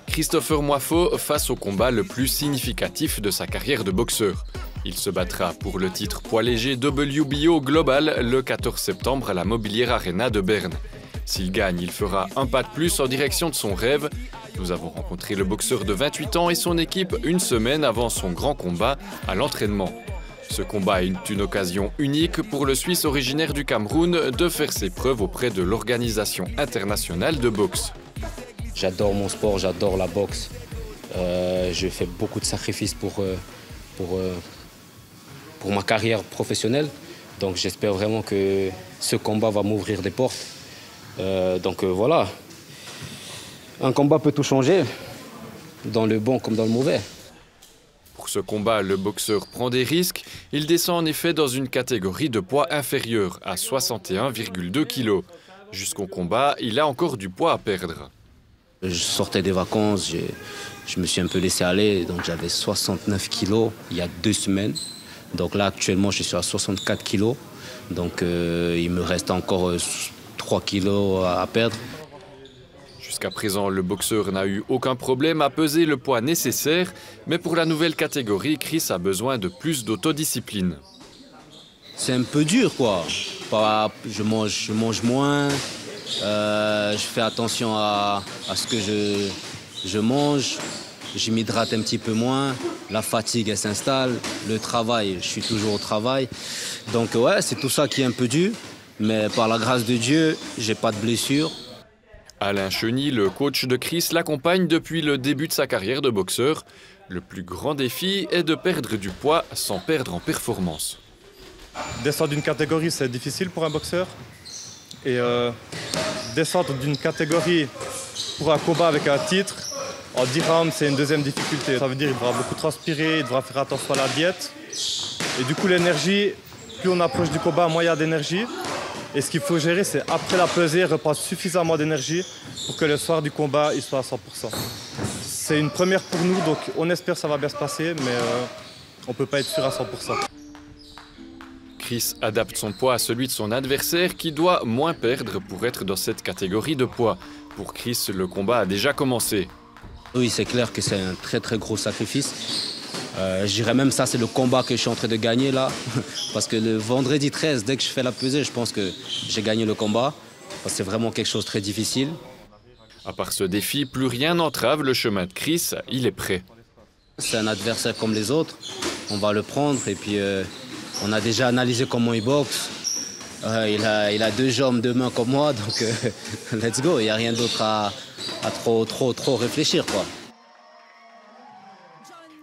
Christopher Moifo face au combat le plus significatif de sa carrière de boxeur. Il se battra pour le titre poids léger WBO Global le 14 septembre à la Mobilier Arena de Berne. S'il gagne, il fera un pas de plus en direction de son rêve. Nous avons rencontré le boxeur de 28 ans et son équipe une semaine avant son grand combat à l'entraînement. Ce combat est une occasion unique pour le Suisse originaire du Cameroun de faire ses preuves auprès de l'Organisation internationale de boxe. J'adore mon sport, j'adore la boxe. Je fais beaucoup de sacrifices pour ma carrière professionnelle. Donc j'espère vraiment que ce combat va m'ouvrir des portes. Voilà. Un combat peut tout changer, dans le bon comme dans le mauvais. Pour ce combat, le boxeur prend des risques. Il descend en effet dans une catégorie de poids inférieur à 61,2 kg. Jusqu'au combat, il a encore du poids à perdre. Je sortais des vacances, je me suis un peu laissé aller, donc j'avais 69 kg il y a 2 semaines. Donc là, actuellement, je suis à 64 kg. Donc il me reste encore 3 kg à perdre. Jusqu'à présent, le boxeur n'a eu aucun problème à peser le poids nécessaire, mais pour la nouvelle catégorie, Chris a besoin de plus d'autodiscipline. C'est un peu dur, quoi. Je mange moins, je fais attention à ce que je mange, je m'hydrate un petit peu moins, la fatigue elle s'installe, le travail, je suis toujours au travail. Donc ouais, c'est tout ça qui est un peu dur, mais par la grâce de Dieu, j'ai pas de blessure. Alain Cheny, le coach de Chris, l'accompagne depuis le début de sa carrière de boxeur. Le plus grand défi est de perdre du poids sans perdre en performance. Descendre d'une catégorie, c'est difficile pour un boxeur. Et descendre d'une catégorie pour un combat avec un titre, en 10 rounds, c'est une deuxième difficulté. Ça veut dire qu'il devra beaucoup transpirer, il devra faire attention à la diète. Et du coup, l'énergie, plus on approche du combat, moins il y a d'énergie. Et ce qu'il faut gérer, c'est après la pesée, reprendre suffisamment d'énergie pour que le soir du combat, il soit à 100%. C'est une première pour nous, donc on espère que ça va bien se passer, mais on ne peut pas être sûr à 100%. Chris adapte son poids à celui de son adversaire qui doit moins perdre pour être dans cette catégorie de poids. Pour Chris, le combat a déjà commencé. Oui, c'est clair que c'est un très très gros sacrifice. Je dirais même ça, c'est le combat que je suis en train de gagner là. Parce que le vendredi 13, dès que je fais la pesée, je pense que j'ai gagné le combat. C'est vraiment quelque chose de très difficile. À part ce défi, plus rien n'entrave le chemin de Chris, il est prêt. C'est un adversaire comme les autres, on va le prendre et puis on a déjà analysé comment il boxe. Il a 2 jambes, 2 mains comme moi, donc let's go, il n'y a rien d'autre à trop réfléchir, quoi.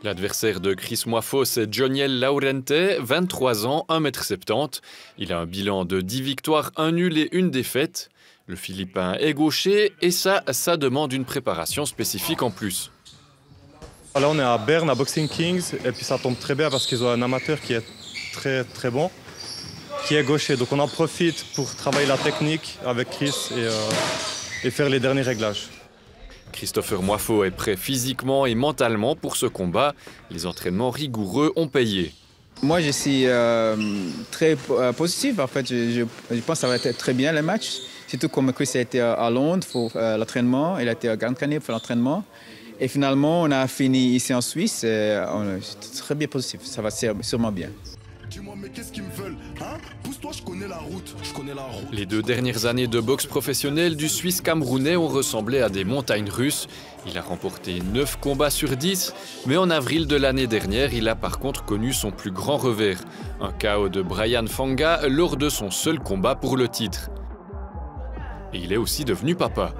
L'adversaire de Chris Moifo, c'est Joniel Laurente, 23 ans, 1,70 m. Il a un bilan de 10 victoires, 1 nul et 1 défaite. Le Philippin est gaucher et ça demande une préparation spécifique en plus. Là, on est à Berne, à Boxing Kings, et puis ça tombe très bien parce qu'ils ont un amateur qui est très très bon, qui est gaucher. Donc on en profite pour travailler la technique avec Chris et faire les derniers réglages. Christopher Moifo est prêt physiquement et mentalement pour ce combat. Les entraînements rigoureux ont payé. Moi, je suis très positif. En fait, je pense que ça va être très bien le match. Surtout comme Chris a été à Londres pour l'entraînement. Il a été à Grande Canarie pour l'entraînement. Et finalement, on a fini ici en Suisse. On est très bien positif. Ça va sûrement bien. Dis-moi, mais qu'est-ce qu'ils me veulent, hein? Pousse-toi, je connais la route. Les 2 dernières années de boxe professionnelle du Suisse camerounais ont ressemblé à des montagnes russes. Il a remporté 9 combats sur 10, mais en avril de l'année dernière, il a par contre connu son plus grand revers. Un KO de Brian Fanga lors de son seul combat pour le titre. Et il est aussi devenu papa.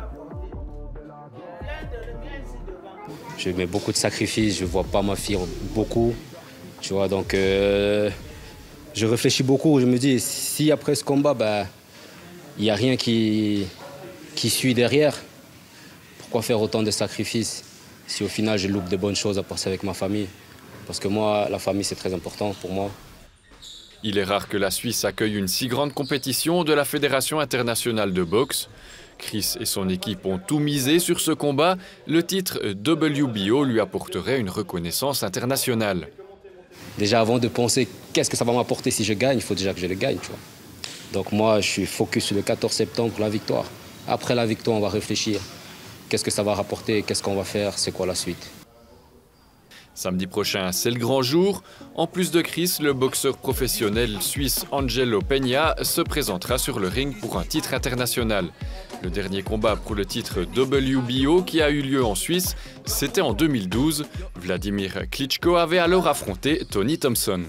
Je mets beaucoup de sacrifices, je ne vois pas ma fille beaucoup. Tu vois, donc je réfléchis beaucoup. Je me dis, si après ce combat, il n'y a rien qui suit derrière, pourquoi faire autant de sacrifices si au final je loupe de bonnes choses à passer avec ma famille? Parce que moi, la famille, c'est très important pour moi. Il est rare que la Suisse accueille une si grande compétition de la Fédération internationale de boxe. Chris et son équipe ont tout misé sur ce combat. Le titre WBO lui apporterait une reconnaissance internationale. Déjà, avant de penser qu'est-ce que ça va m'apporter si je gagne, il faut déjà que je le gagne, tu vois. Donc moi, je suis focus sur le 14 septembre pour la victoire. Après la victoire, on va réfléchir. Qu'est-ce que ça va rapporter? Qu'est-ce qu'on va faire? C'est quoi la suite? Samedi prochain, c'est le grand jour. En plus de Chris, le boxeur professionnel suisse Angelo Peña se présentera sur le ring pour un titre international. Le dernier combat pour le titre WBO qui a eu lieu en Suisse, c'était en 2012. Vladimir Klitschko avait alors affronté Tony Thompson.